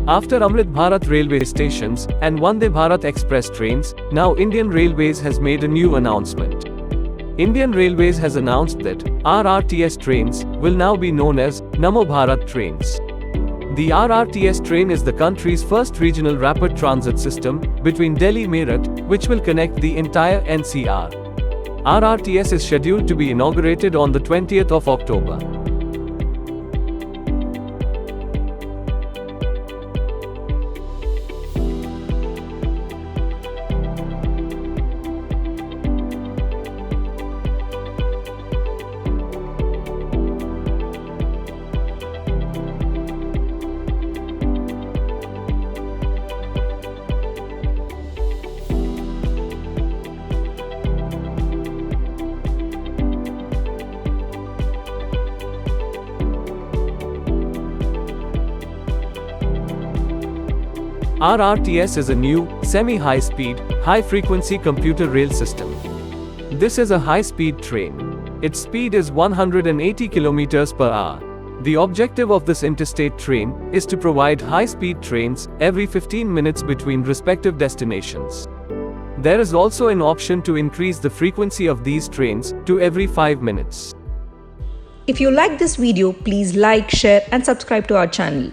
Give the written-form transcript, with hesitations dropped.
After Amrit Bharat Railway Stations and Vande Bharat Express trains, now Indian Railways has made a new announcement. Indian Railways has announced that RRTS trains will now be known as Namo Bharat Trains. The RRTS train is the country's first regional rapid transit system between Delhi-Meerut, which will connect the entire NCR. RRTS is scheduled to be inaugurated on the 20th of October. RRTS is a new, semi-high-speed, high-frequency computer rail system. This is a high-speed train. Its speed is 180 km per hour. The objective of this interstate train is to provide high-speed trains every 15 minutes between respective destinations. There is also an option to increase the frequency of these trains to every 5 minutes. If you like this video, please like, share and subscribe to our channel.